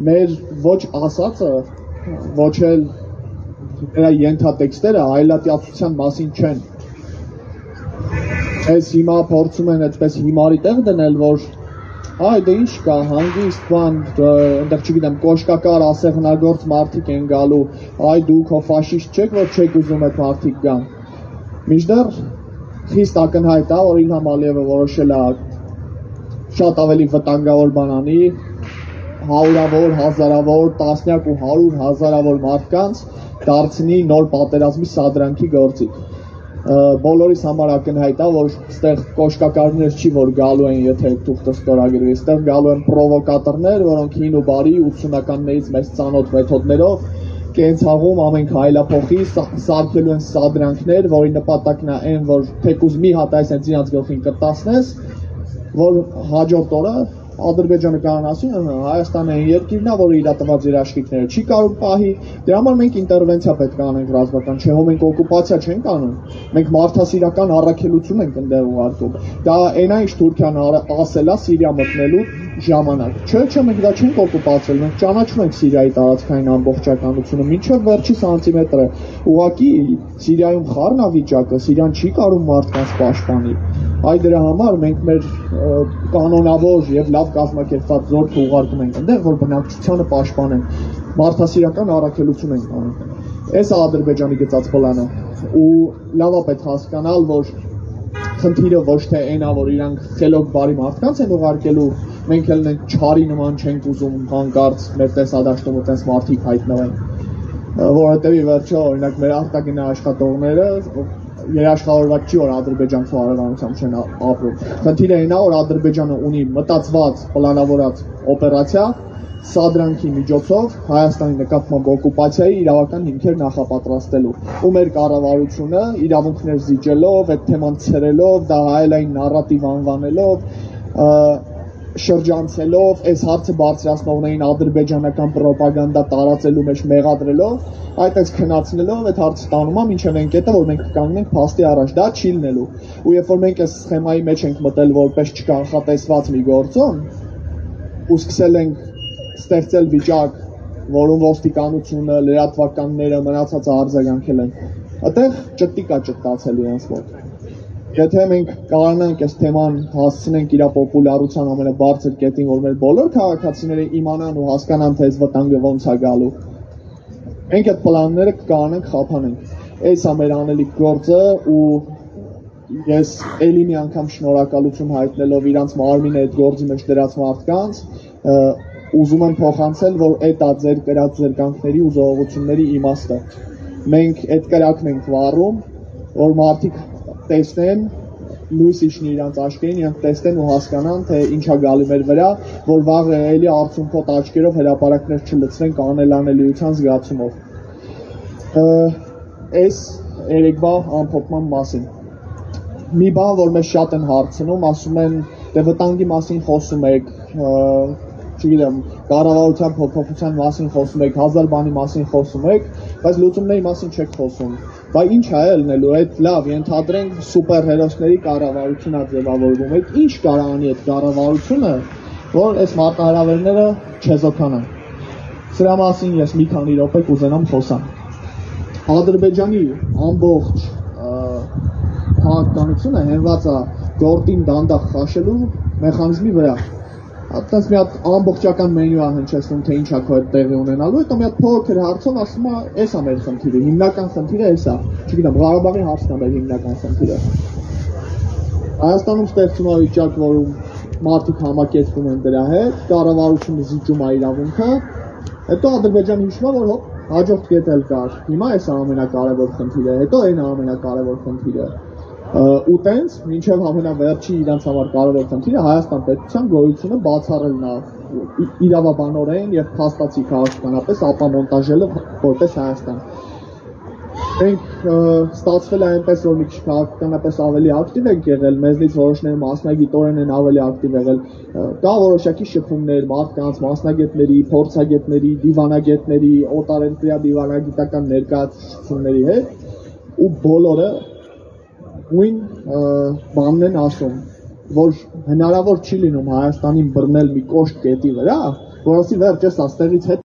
մեր ոչ ասածը, ոչ էլ նրա ենթատեքստերը այլատյացության մասին չեն։ Այս հիմա փորձում են այդպես հիմարի տեղ դնել, որ այ դե ինչ կա, հանգիստ բան, այնտեղ չգիտեմ, կոշկակար ասեղնագործ մարդիկ են գալու, այ դուք հո ֆաշիստ չեք, որ չեք ուզում այդ մարդիկ գան։ Մինչդեռ խիստ ակնհայտ է, որ Իլհամ Ալիևը որոշել է շատ ավելի վտանգավոր բան անի, հարյուրավոր, հազարավոր, տասնյակ ու 100,000-ավոր մարդկանց դարձնի նոր պատերազմի սադրանքի գործիք։ Բոլորիս համար ակնհայտ է, որ այստեղ կոշկակարներ չի, որ գալու են, եթե թուղթը ստորագրվի, այստեղ գալու են պրովոկատորներ, որոնք հին ու բարի 80-ականներից մեծ ծանոթ մեթոդներով կենցաղում ամեն քայլափոխի սարքելու են սադրանքներ, որի նպատակն է այն, որ թեկուզ մի հատ այս հենց իրենց գլխին կտասնես, որ հաջորդ օրը Ադրբեջանը կարող ասի, Հայաստանը այն երկիրն է, որը իր տված երաշխիքները չի կարող պահի, դրա համար մենք ինտերվենցիա պետք է անենք ռազմական, չէ՞ հո մենք օկուպացիա չենք անում, մենք մարդասիրական առաքելություն ենք ընդեղ ուղարկում։ Դա այն ինչ Թուրքիան ասել է Սիրիա մտնելու ժամանակ։ Չէ, մենք դա չենք օկուպացել, մենք ճանաչում ենք Սիրիայի տարածքային ամբողջականությունը, մինչև վերջի սանտիմետրը։ Ուղղակի Սիրիայում խառն է վիճակը, Սիրիան չի կարող մարդկանց պաշտպանի։ Այ դրա համար մենք մեր կանոնավոր եւ լավ կազմակերպված զորքը ուղարկում ենք այնտեղ, որ բնակչությանը պաշտպանեն, մարդասիրական առաքելություն ենք անում։ Այս է Ադրբեջանի գծած պլանը ու լավ է պետք հասկանալ, որ խնդիրը ոչ թե այնա, որ իրանք խելոք բարի մարդկանց են ուղարկելու, մենք էլ ենք չարի նման չենք ուզում հանկարծ մեր տեսադաշտում ու տես մարդիկ հայտնվեն, որովհետեւ ի վերջո օրինակ մեր արտագնա աշխատողները երաշխավորված չի, որ Ադրբեջանցու հարևանությամբ չեն ապրում։ Խնդիրը այն է, որ Ադրբեջանը ունի մտածված, պլանավորած օպերացիա սադրանքի միջոցով Հայաստանի նկատմամբ օկուպացիայի իրավական հիմքեր նախապատրաստելու։ Ու մեր կառավարությունը իրավունքներ զիջելով, այդ թեման ցրելով, դա հայելային նարատիվ անվանելով, շրջանցելով, այս հարցը բարձրացնողներին ադրբեջանական պրոպագանդա տարածելու մեջ մեղադրելով, այդպես քննացնելով այդ հարցը տանում է մինչև այն կետը, որ մենք կկանգնենք փաստի առաջ, դա չի լինելու։ Ու երբ որ մենք այս սխեմայի մեջ ենք մտել որպես չկանխատեսված մի գործոն, ու սկսել ենք ստեղծել վիճակ, որում ոստիկանությունը, լրատվականները մնացածը արձագանքել են, այդտեղ ճտտիկ է ճտտացել իրենց մոտ։ Եթե մենք կարողանանք այս թեման հասցնենք իր պոպուլարության ամենաբարձր կետին, որ մեր բոլոր քաղաքացիները իմանան ու հասկանան, թե այս վտանգը ոնց է գալու, մենք այդ պլանները կկարողանանք խափանենք։ Այս է մեր անելիք գործը ու ես էլի մի անգամ շնորհակալություն հայտնելով իրանց մարմինը այդ գործի մեջ դրած մարդկանց, ուզում եմ փոխանցել, որ այդ է ձեր կրած զրկանքների ու զոհողությունների իմաստը։ Մենք այդ կրակն ենք վառում, որ մարդիկ տեսնեն, լույս իջնի իրանց աչքերին, իրանք տեսնեն ու հասկանան, թե ինչա գալի մեր վրա, որ վաղը էլի արցունքոտ աչքերով հրապարակներ չլցվեն կանելանելիության զգացումով։ Այս երեկվա ամփոփման մասին։ Մի բան, որ մեզ շատ են հարցնում, ասում են, դե վտանգի մասին խոսում եք, չգիտեմ, կառավարության փոփոխության մասին խոսում եք, 1000 բանի մասին խոսում եք, բայց լուծումների մասին չեք խոսում։ Բայց ինչ է ելնելու, այդ լավ, ենթադրենք սուպերհերոսների կառավարություն է ձևավորվում, այդ ինչ կարող անի այդ կառավարությունը, որ այս մարտահրավերները չեզոքանան։ Սրա մասին ես մի քանի րոպե կուզենամ խոսամ։ Ադրբեջանի ամբողջ քաղաքականությունը հենված է գործին դանդաղ խաշելու մեխանիզմի վրա։ Այդպես մի հատ ամբողջական մենյու է հնչեցնում, թե ինչ է քո այդ տեղի ունենալու, հետո մի հատ փոքր հարցով ասում է, էս է մեր խնդիրը, հիմնական խնդիրը էս է։ Չգիտեմ, Ղարաբաղի հարցն է մեր հիմնական խնդիրը։ Հայաստանում ստեղծում է վիճակ, որում մարդիկ համակեցվում են դրա հետ, կառավարությունը զիջում է իրավունքը, հետո Ադրբեջանը հիշում է, որ հոп, հաջորդ կետ էլ կար։ Հիմա էս է ամենակարևոր խնդիրը, հետո այն է ամենակարևոր խնդիրը։ Ու տենց մինչև ամենավերջի իրանց համար կարևոր խնդիրը Հայաստան պետության գոյությունը բացառելն է իրավաբանորեն եւ փաստացի քաղաքականապես ապամոնտաժելը որպես Հայաստան։ Մենք ստացվել է այնպես, որ մի քիչ քաղաքականապես ավելի ակտիվ ենք եղել, մեզնից որոշները մասնագիտորեն են ավելի ակտիվ եղել, կա որոշակի շփումներ մարդկանց, մասնագետների, փորձագետների, դիվանագետների, օտարերկրյա դիվանագիտական ներկայացությունների հետ ու բոլորը նույն բանն են ասում, որ հնարավոր չի լինում Հայաստանին բռնել մի կոշտ կետի վրա, որ ասի վերջ էս աստեղից հետ